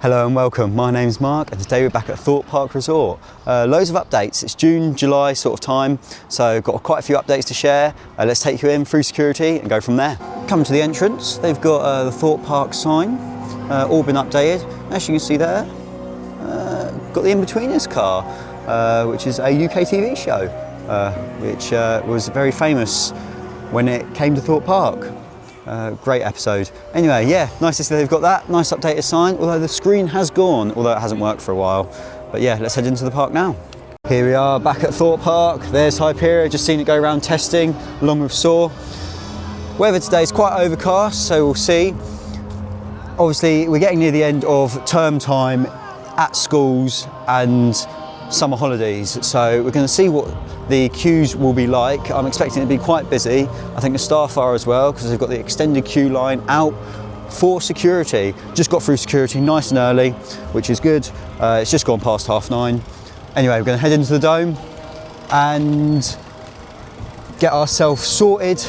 Hello and welcome, my name's Mark and today we're back at Thorpe Park Resort. Loads of updates, it's June, July sort of time, so got quite a few updates to share. Let's take you in through security and go from there. Come to the entrance, they've got the Thorpe Park sign, all been updated. As you can see there, got the In-Betweeners car, which is a UK TV show, which was very famous when it came to Thorpe Park. Great episode. Anyway, yeah, nice to see they've got that. Nice updated sign, although the screen has gone, although it hasn't worked for a while. But yeah, let's head into the park now. Here we are back at Thorpe Park. There's Hyperia, just seen it go around testing, along with Saw. Weather today is quite overcast, so we'll see. Obviously, we're getting near the end of term time at schools and summer holidays, so we're going to see what the queues will be like. I'm expecting it to be quite busy. I think the staff are as well, because they've got the extended queue line out for security. Just got through security nice and early, which is good. It's just gone past 9:30. Anyway, we're going to head into the dome and get ourselves sorted,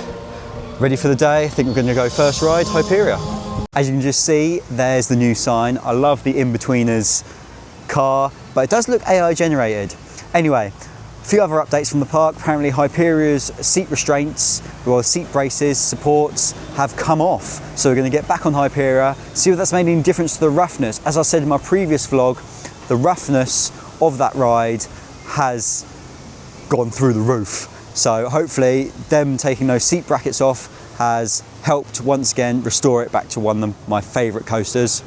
ready for the day. I think we're going to go first ride, Hyperia. As you can just see, there's the new sign. I love the In-Betweeners car, but it does look AI generated. Anyway, a few other updates from the park. Apparently Hyperia's seat restraints, or seat braces, supports have come off. So we're going to get back on Hyperia, see if that's made any difference to the roughness. As I said in my previous vlog, the roughness of that ride has gone through the roof. So hopefully them taking those seat brackets off has helped once again restore it back to one of my favourite coasters.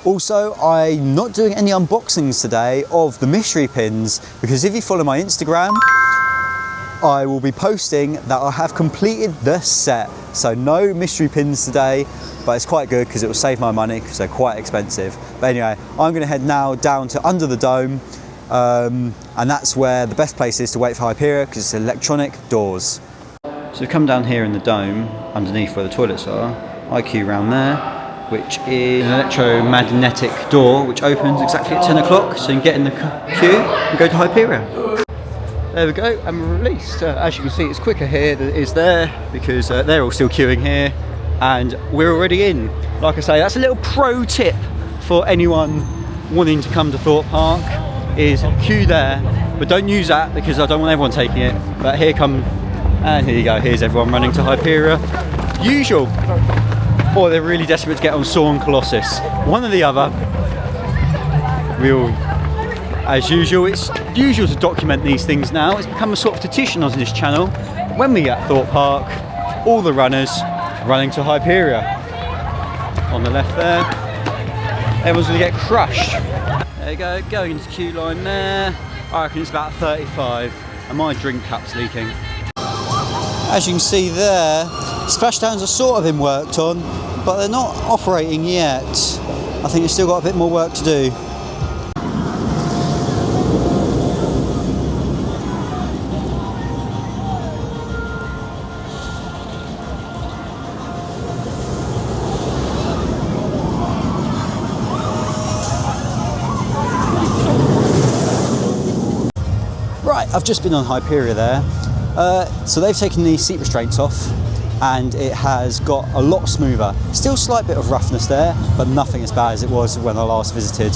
Also, I'm not doing any unboxings today of the mystery pins, because if you follow my Instagram, I will be posting that I have completed the set. So no mystery pins today, but it's quite good because it will save my money because they're quite expensive. But anyway, I'm going to head now down to under the dome, and that's where the best place is to wait for Hyperia, because it's electronic doors. So we've come down here in the dome, underneath where the toilets are, IQ round there, which is an electromagnetic door which opens exactly at 10 o'clock, so you can get in the queue and go to Hyperia. There we go, and we're released. As you can see, it's quicker here than it is there, because they're all still queuing here and we're already in. Like I say, that's a little pro tip for anyone wanting to come to Thorpe Park, is queue there, but don't use that because I don't want everyone taking it. But here come, and here you go, here's everyone running to Hyperia. Usual. Or they're really desperate to get on Saw and Colossus. One or the other. As usual, it's usual to document these things now. It's become a sort of tradition on this channel. When we get Thorpe Park, all the runners running to Hyperia. On the left there, everyone's going to get crushed. There you go, going into the queue line there. I reckon it's about 35, and my drink cap's leaking. As you can see there, splashdowns are sort of been worked on, but they're not operating yet. I think it's still got a bit more work to do. Right, I've just been on Hyperia there. So they've taken the seat restraints off, and it has got a lot smoother. Still a slight bit of roughness there, but nothing as bad as it was when I last visited.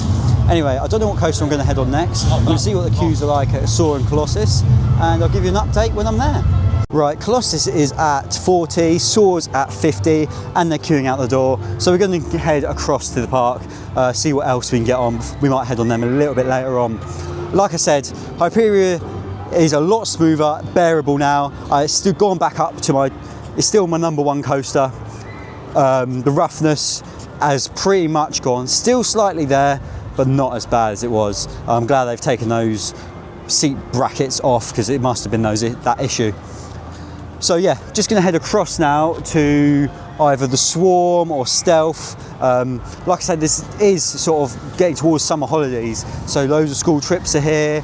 Anyway, I don't know what coaster I'm going to head on next. I'm going to see what the queues are like at Saw and Colossus, and I'll give you an update when I'm there. Right, Colossus is at 40, Saw's at 50, and they're queuing out the door. So we're going to head across to the park, see what else we can get on. We might head on them a little bit later on. Like I said, Hyperia is a lot smoother, bearable now. It's still gone back up to it's still my #1 coaster. The roughness has pretty much gone, still slightly there, but not as bad as it was. I'm glad they've taken those seat brackets off, because it must have been that issue. So yeah, just gonna head across now to either the Swarm or Stealth. Like I said, this is sort of getting towards summer holidays, so loads of school trips are here,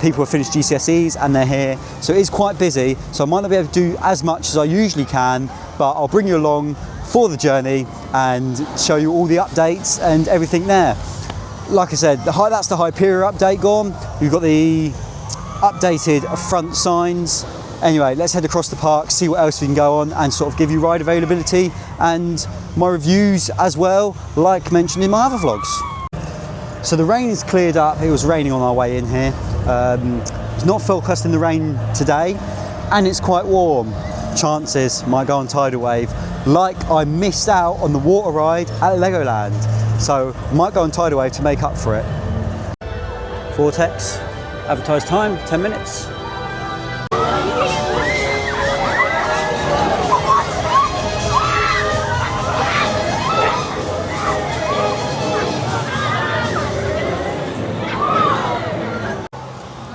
people have finished GCSEs and they're here, so it is quite busy. So I might not be able to do as much as I usually can, but I'll bring you along for the journey and show you all the updates and everything there. Like I said, that's the Hyperia update gone. We've got the updated front signs. Anyway, let's head across the park, see what else we can go on, and sort of give you ride availability and my reviews as well, like mentioned in my other vlogs. So the rain is cleared up. It was raining on our way in here. It's not forecast in the rain today, and it's quite warm. Chances might go on Tidal Wave, like I missed out on the water ride at Legoland. So might go on Tidal Wave to make up for it. Vortex, advertised time, 10 minutes.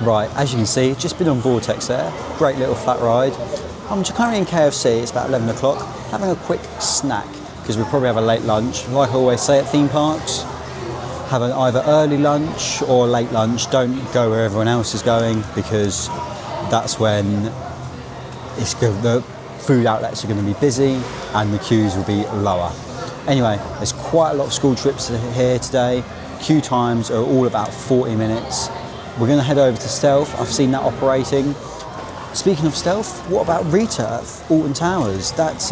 Right, as you can see, just been on Vortex there. Great little flat ride. I'm currently in KFC, it's about 11 o'clock, having a quick snack, because we probably have a late lunch. Like I always say at theme parks, have an either early lunch or late lunch. Don't go where everyone else is going, because that's when the food outlets are going to be busy and the queues will be lower. Anyway, there's quite a lot of school trips here today. Queue times are all about 40 minutes. We're going to head over to Stealth. I've seen that operating. Speaking of Stealth, what about Rita at Alton Towers? That's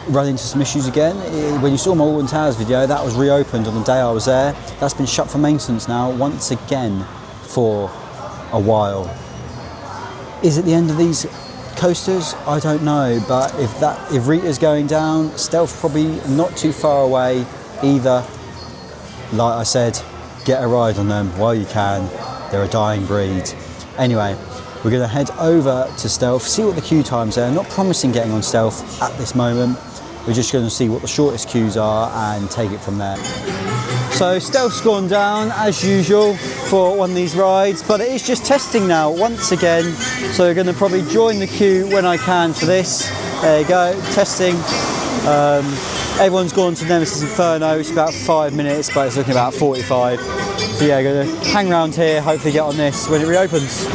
run into some issues again. When you saw my Alton Towers video, that was reopened on the day I was there. That's been shut for maintenance now, once again, for a while. Is it the end of these coasters? I don't know, but if Rita's going down, Stealth probably not too far away either. Like I said, get a ride on them while you can. They're a dying breed. Anyway, we're going to head over to Stealth, see what the queue times are. Not promising getting on Stealth at this moment. We're just going to see what the shortest queues are and take it from there. So Stealth's gone down as usual for one of these rides, but it is just testing now once again. So we're going to probably join the queue when I can for this. There you go, testing. Everyone's gone to Nemesis Inferno. It's about 5 minutes, but it's looking about 45. So yeah, going to hang around here, hopefully get on this when it reopens.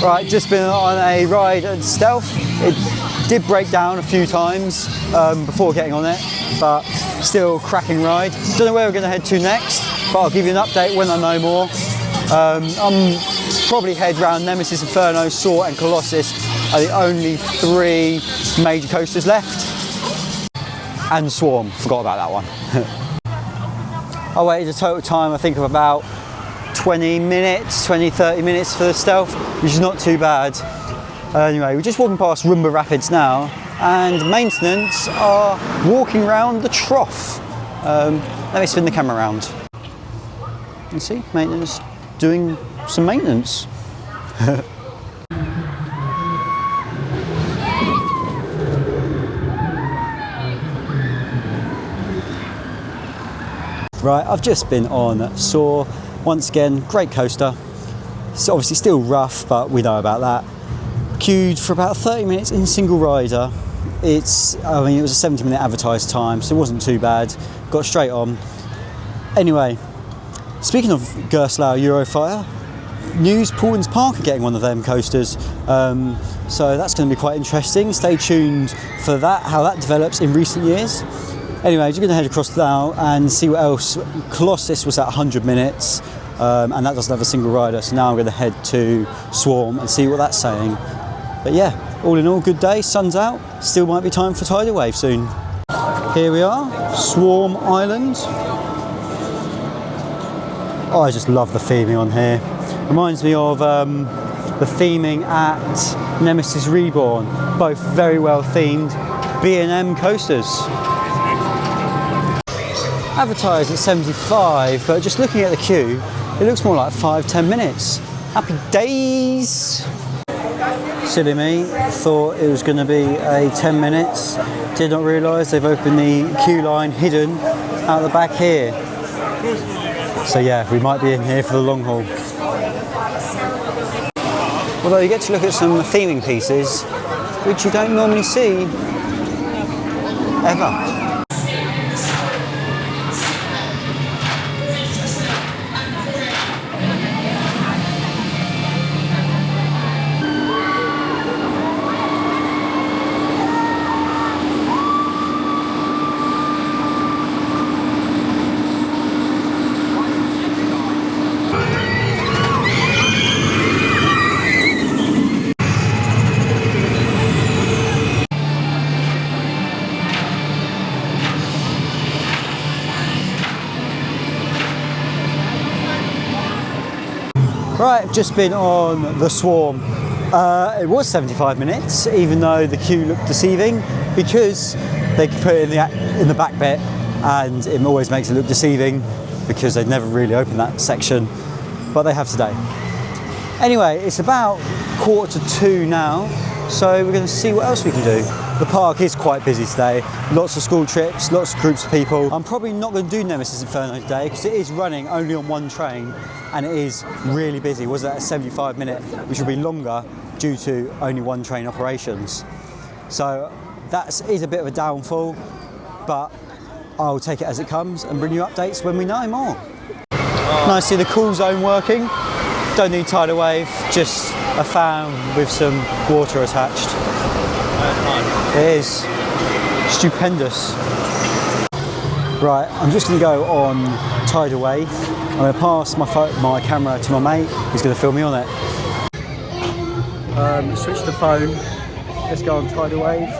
Right, just been on a ride at Stealth. It did break down a few times before getting on it, but still cracking ride. Don't know where we're going to head to next, but I'll give you an update when I know more. I'm probably head round Nemesis Inferno, Thorpe and Colossus are the only 3 major coasters left. And Swarm, forgot about that one. I waited a total time, I think, of about 20 minutes, 20-30 minutes for the Stealth, which is not too bad. Anyway, we're just walking past Roomba Rapids now, and maintenance are walking around the trough. Let me spin the camera around. You see, maintenance doing some maintenance. Right, I've just been on Soar. Once again, great coaster. It's obviously still rough, but we know about that. Queued for about 30 minutes in single rider. It was a 70-minute advertised time, so it wasn't too bad. Got straight on. Anyway, speaking of Gerstlauer Eurofire, news, Paulins Park are getting one of them coasters. So that's going to be quite interesting. Stay tuned for that, how that develops in recent years. Anyway, just going to head across now and see what else. Colossus was at 100 minutes, and that doesn't have a single rider, so now I'm going to head to Swarm and see what that's saying. But yeah, all in all, good day, sun's out, still might be time for Tidal Wave soon. Here we are, Swarm Island. Oh, I just love the theming on here. Reminds me of the theming at Nemesis Reborn, both very well themed B&M coasters. Advertised at 75, but just looking at the queue, it looks more like 5-10 minutes. Happy days! Silly me, thought it was going to be a 10 minutes. Did not realise they've opened the queue line hidden out the back here. So yeah, we might be in here for the long haul. Although you get to look at some theming pieces, which you don't normally see, ever. Right, I've just been on the Swarm. It was 75 minutes, even though the queue looked deceiving, because they put it in the back bit, and it always makes it look deceiving because they'd never really opened that section, but they have today. Anyway, it's about 1:45 now, so we're going to see what else we can do. The park is quite busy today, lots of school trips, lots of groups of people. I'm probably not going to do Nemesis Inferno today because it is running only on one train and it is really busy. Was that a 75 minute, which will be longer due to only one train operations. So that is a bit of a downfall, but I'll take it as it comes and bring you updates when we know more. Nice to see the cool zone working. Don't need tidal wave, just a fan with some water attached. It is stupendous. Right, I'm just going to go on Tidal Wave. I'm going to pass my camera to my mate, who's going to film me on it. Switch the phone. Let's go on Tidal Wave.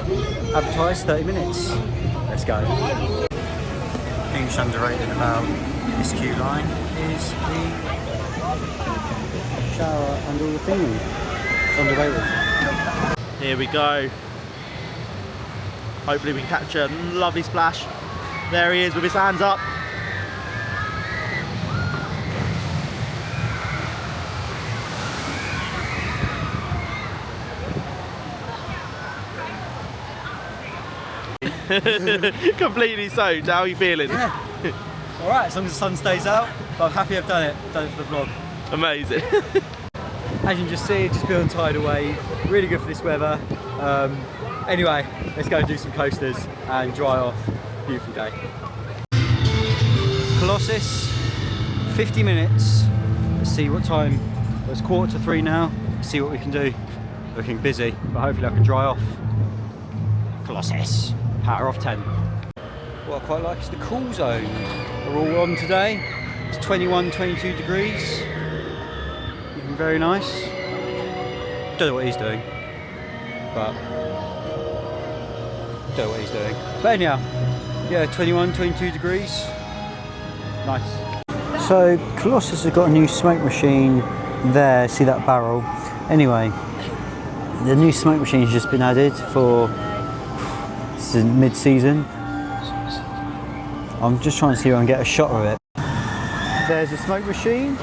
Advertise 30 minutes. Let's go. Thing that's underrated about this queue line is the shower and all the thingy. It's underrated. Here we go. Hopefully we can catch a lovely splash. There he is with his hands up. Completely soaked. How are you feeling? Yeah. Alright, as long as the sun stays out, but I'm happy I've done it for the vlog. Amazing. As you can just see, just been on Tidal Wave, really good for this weather. Anyway, let's go and do some coasters and dry off. Beautiful day. Colossus, 50 minutes. Let's see what time. It's 2:45 now. Let's see what we can do. Looking busy, but hopefully I can dry off. Colossus, power off 10. What I quite like is the cool zone. We're all on today. It's 21, 22 degrees. Looking very nice. Don't know what he's doing, but don't know what he's doing. But anyhow, yeah, 21, 22 degrees. Nice. So Colossus has got a new smoke machine there. See that barrel? Anyway, the new smoke machine has just been added for mid-season. I'm just trying to see if I can get a shot of it. There's a smoke machine,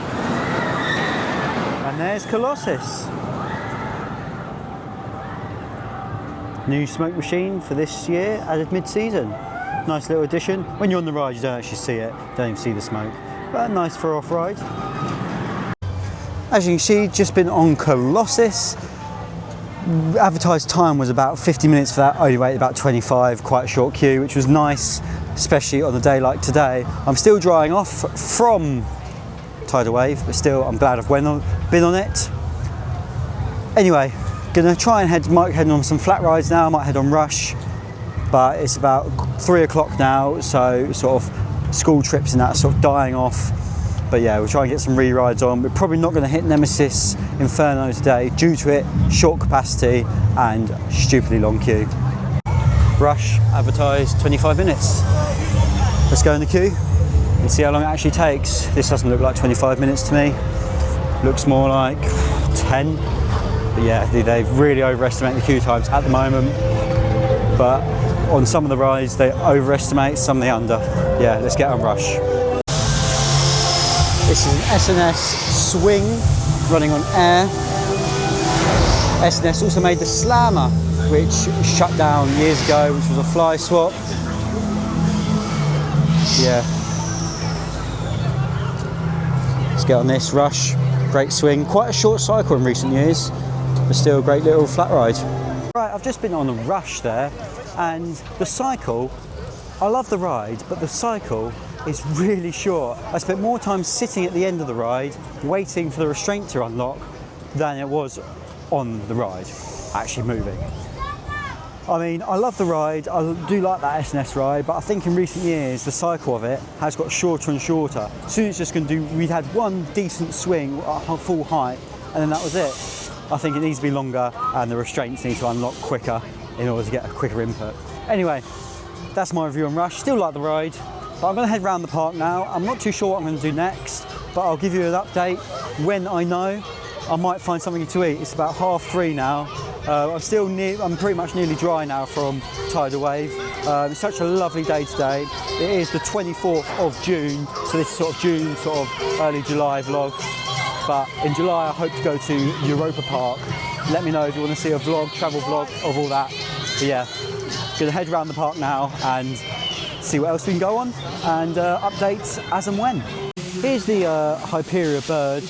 and there's Colossus. New smoke machine for this year, added mid-season. Nice little addition. When you're on the ride, you don't actually see it, don't even see the smoke, but nice for off-ride. As you can see, just been on Colossus. Advertised time was about 50 minutes for that, only waited about 25, quite a short queue, which was nice, especially on a day like today. I'm still drying off from Tidal Wave, but still I'm glad I've been on it. Anyway, gonna try and might head on some flat rides now. I might head on Rush, but it's about 3 o'clock now, so sort of school trips and that sort of dying off. But yeah, we'll try and get some re-rides on. We're probably not going to hit Nemesis Inferno today due to it short capacity and stupidly long queue. Rush advertised 25 minutes. Let's go in the queue and see how long it actually takes. This doesn't look like 25 minutes to me. Looks more like 10. But yeah, they've really overestimated the queue times at the moment. But on some of the rides, they overestimate, some they under. Yeah, let's get on Rush. This is an S&S swing running on air. S&S also made the Slammer, which shut down years ago, which was a fly swap. Yeah. Let's get on this Rush. Great swing. Quite a short cycle in recent years, but still a great little flat ride. Right, I've just been on a Rush there, and the cycle, I love the ride, but the cycle is really short. I spent more time sitting at the end of the ride waiting for the restraint to unlock than it was on the ride, actually moving. I mean, I love the ride, I do like that S&S ride, but I think in recent years the cycle of it has got shorter and shorter. Soon it's just going to do, we'd had one decent swing at full height and then that was it. I think it needs to be longer and the restraints need to unlock quicker in order to get a quicker input. Anyway, that's my review on Rush. Still like the ride, but I'm going to head round the park now. I'm not too sure what I'm going to do next. but I'll give you an update when I know. I might find something to eat. It's about 3:30 now. I'm pretty much nearly dry now from Tidal Wave. It's such a lovely day today. It is the 24th of June, so this is sort of June, sort of early July vlog. But in July I hope to go to Europa Park. Let me know if you want to see a vlog, travel vlog of all that. But yeah, gonna head around the park now and see what else we can go on, and updates as and when. Here's the Hyperia bird,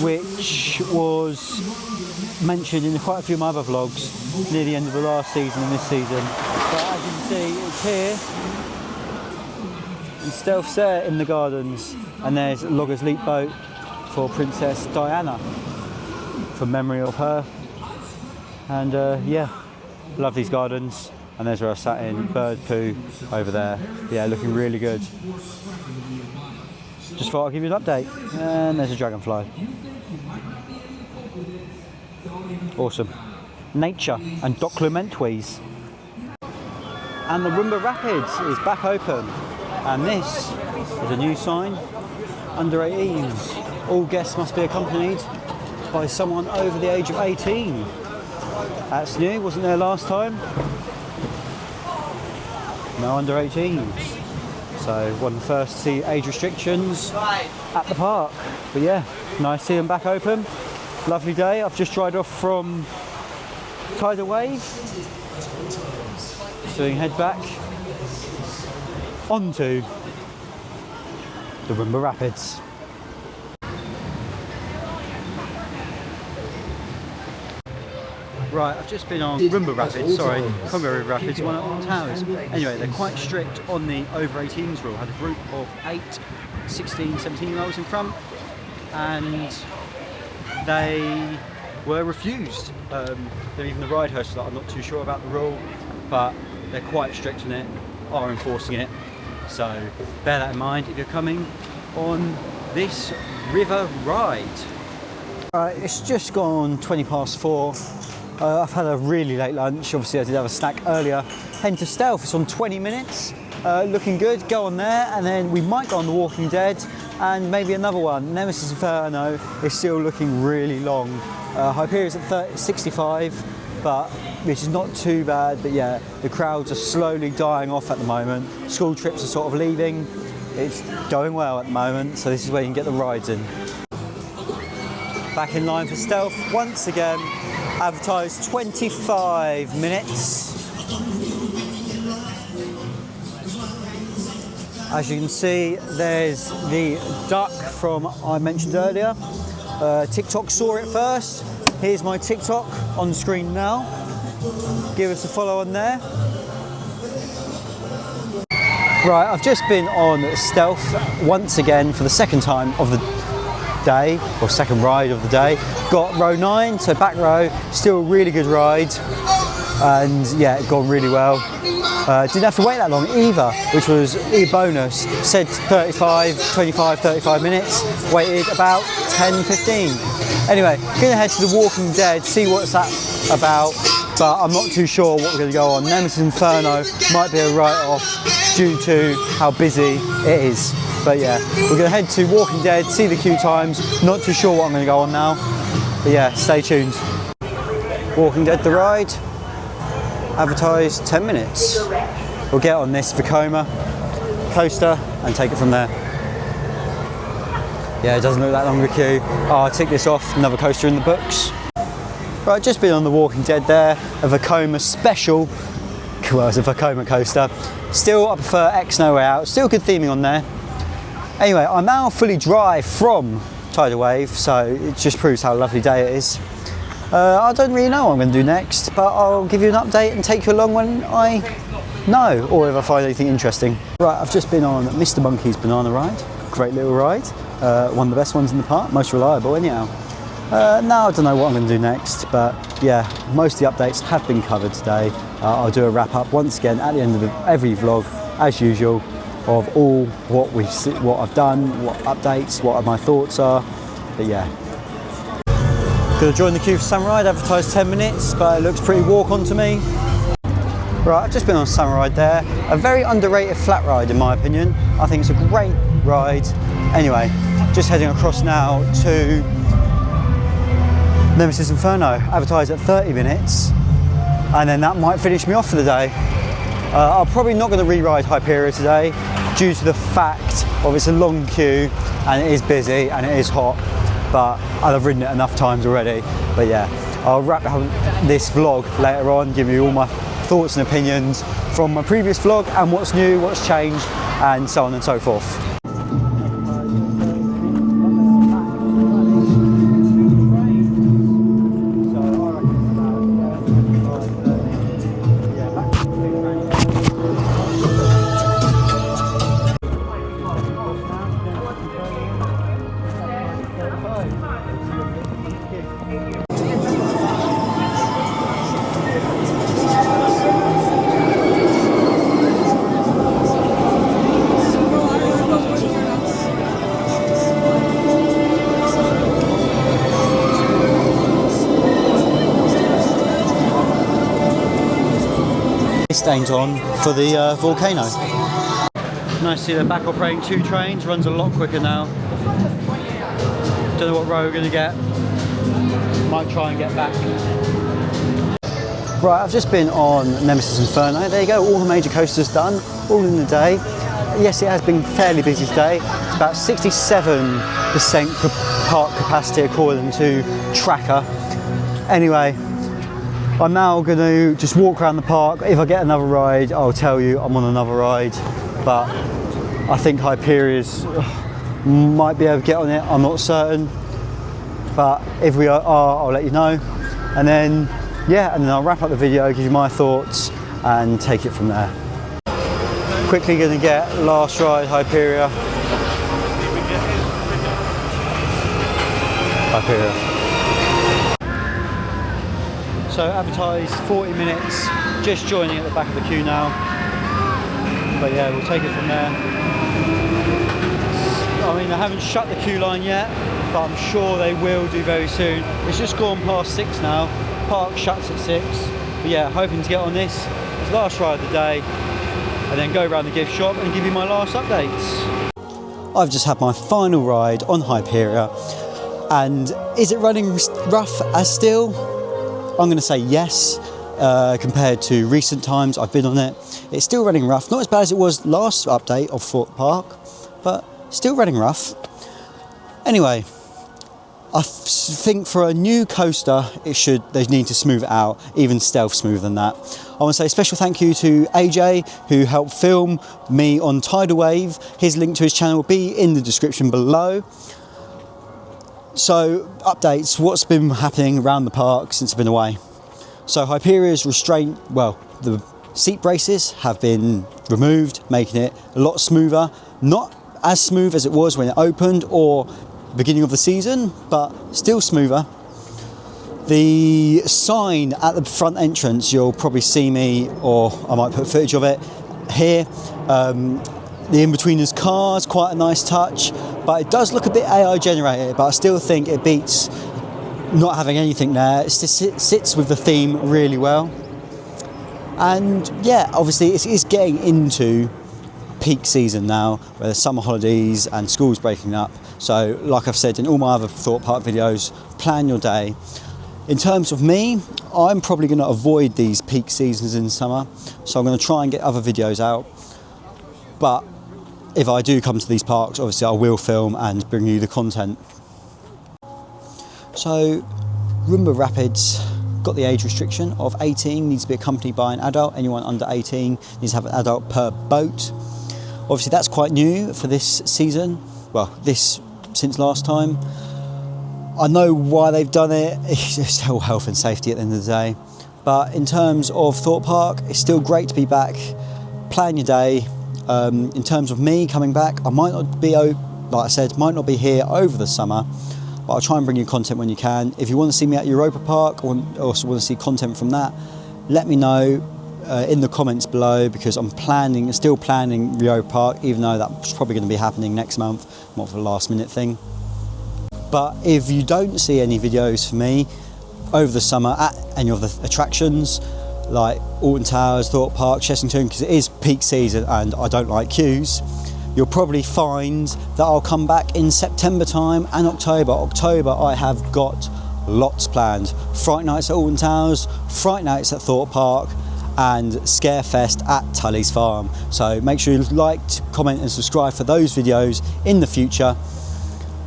which was mentioned in quite a few of my other vlogs near the end of the last season and this season. But as you can see, it's here in Stealth there in the gardens, and there's a Logger's Leap boat for Princess Diana, from memory of her. And yeah, love these gardens. And there's where I sat in, bird poo over there. Yeah, looking really good. Just thought I'd give you an update. And there's a dragonfly. Awesome. Nature and documentaries. And the Roomba Rapids is back open. And this is a new sign. Under 18s. All guests must be accompanied by someone over the age of 18. That's new, wasn't there last time? No under 18s. So one of the first to see age restrictions at the park. But yeah, nice to see them back open. Lovely day. I've just dried off from Tidal Wave. So we can head back onto the Roomba Rapids. Right, I've just been on Roomba Rapids, sorry, Congo Rapids, one at Towers. Anyway, they're quite strict on the over 18s rule. I had a group of 8, 16, 17-year-olds in front, and they were refused. Even the ride hosts are like, I'm not too sure about the rule, but they're quite strict on it, are enforcing it. So bear that in mind if you're coming on this river ride. Right, it's just gone 4:20. I've had a really late lunch. Obviously I did have a snack earlier. Heading to Stealth, it's on 20 minutes. Looking good, go on there, and then we might go on The Walking Dead and maybe another one. Nemesis Inferno is still looking really long. Hyperia is at 65, which is not too bad, but yeah, the crowds are slowly dying off at the moment. School trips are sort of leaving. It's going well at the moment, so this is where you can get the rides in. Back in line for Stealth once again. Advertised 25 minutes. As you can see, there's the duck from I mentioned earlier. TikTok saw it first. Here's my TikTok on screen now. Give us a follow on there. Right, I've just been on Stealth once again for the second time of the day, or second ride of the day. Got row 9, so back row, still a really good ride, and yeah, it gone really well. Didn't have to wait that long either, which was a bonus. Said 35 minutes, waited about 10-15. Anyway, gonna head to The Walking Dead, see what's that about, but I'm not too sure what we're gonna go on. Nemesis Inferno might be a write-off due to how busy it is. But yeah, we're going to head to Walking Dead, see the queue times. Not too sure what I'm going to go on now. But yeah, stay tuned. Walking Dead the ride. Advertised 10 minutes. We'll get on this Vekoma coaster and take it from there. Yeah, it doesn't look that long of a queue. Oh, I'll tick this off, another coaster in the books. Right, just been on the Walking Dead there. A Vekoma special. Well, it's a Vekoma coaster. Still, I prefer X No Way Out. Still good theming on there. Anyway, I'm now fully dry from Tidal Wave, so it just proves how lovely day it is. I don't really know what I'm going to do next, but I'll give you an update and take you along when I know, or if I find anything interesting. Right, I've just been on Mr. Monkey's banana ride. Great little ride. One of the best ones in the park, most reliable anyhow. Now I don't know what I'm going to do next, but yeah, most of the updates have been covered today. I'll do a wrap up once again at the end of every vlog, as usual, of all what I've done, what updates, what my thoughts are. But yeah, gonna join the queue for Samurai. Advertised 10 minutes, but it looks pretty walk on to me. Right, I've just been on Samurai there. A very underrated flat ride in my opinion. I think it's a great ride. Anyway, just heading across now to Nemesis Inferno, advertised at 30 minutes, and then that might finish me off for the day. I'm probably not going to re-ride Hyperia today due to the fact of it's a long queue and it is busy and it is hot, but I've ridden it enough times already. But yeah, I'll wrap up this vlog later on, give you all my thoughts and opinions from my previous vlog and what's new, what's changed, and so on and so forth. Stains on for the volcano. Nice to see the back operating 2 trains, runs a lot quicker now. Don't know what row we're going to get. Might try and get back. Right, I've just been on Nemesis Inferno. There you go, all the major coasters done, all in the day. Yes, it has been fairly busy today. It's about 67% park capacity according to Tracker. Anyway, I'm now going to just walk around the park. If I get another ride, I'll tell you I'm on another ride. But I think Hyperia's might be able to get on it. I'm not certain. But if we are, I'll let you know. And then, yeah, and then I'll wrap up the video, give you my thoughts, and take it from there. Quickly going to get last ride Hyperia. So advertised 40 minutes, just joining at the back of the queue now. But yeah, we'll take it from there. I mean, I haven't shut the queue line yet, but I'm sure they will do very soon. It's just gone past 6 now. Park shuts at 6. But yeah, hoping to get on this. It's the last ride of the day, and then go around the gift shop and give you my last updates. I've just had my final ride on Hyperia, and is it running rough as still? I'm going to say yes, compared to recent times I've been on it. It's still running rough, not as bad as it was last update of Thorpe Park, but still running rough. Anyway, I think for a new coaster, they need to smooth it out, even stealth smoother than that. I want to say a special thank you to AJ, who helped film me on Tidal Wave. His link to his channel will be in the description below. So, updates, what's been happening around the park since I've been away. So Hyperia's restraint, well, the seat braces have been removed, making it a lot smoother. Not as smooth as it was when it opened or beginning of the season, but still smoother. The sign at the front entrance, you'll probably see me, or I might put footage of it here. The in-betweeners cars, quite a nice touch, but it does look a bit AI generated, but I still think it beats not having anything there. It sits with the theme really well. And yeah, obviously it is getting into peak season now, where there's summer holidays and school's breaking up. So like I've said in all my other Thorpe Park videos, plan your day. In terms of me, I'm probably going to avoid these peak seasons in summer, so I'm going to try and get other videos out. But if I do come to these parks, obviously I will film and bring you the content. So, Roomba Rapids got the age restriction of 18, needs to be accompanied by an adult. Anyone under 18 needs to have an adult per boat. Obviously that's quite new for this season, well, since last time. I know why they've done it, it's just all health and safety at the end of the day. But in terms of Thorpe Park, it's still great to be back. Plan your day. In terms of me coming back, I might not be, like I said, might not be here over the summer, but I'll try and bring you content when you can. If you want to see me at Europa Park or also want to see content from that, let me know in the comments below, because I'm still planning Europa Park, even though that's probably going to be happening next month, not for the last minute thing. But if you don't see any videos for me over the summer at any of the attractions, like Alton Towers, Thorpe Park, Chessington, because it is peak season and I don't like queues, you'll probably find that I'll come back in September time and October. October I have got lots planned. Fright Nights at Alton Towers, Fright Nights at Thorpe Park, and Scarefest at Tully's Farm. So make sure you like, comment and subscribe for those videos in the future.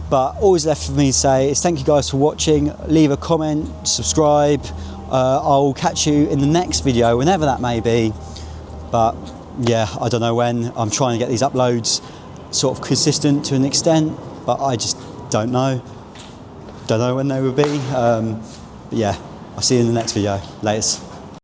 But all is left for me to say is thank you guys for watching. Leave a comment, subscribe. I'll catch you in the next video, whenever that may be. But yeah, I don't know when. I'm trying to get these uploads sort of consistent to an extent, but I just don't know. Don't know when they will be. But yeah, I'll see you in the next video. Laters.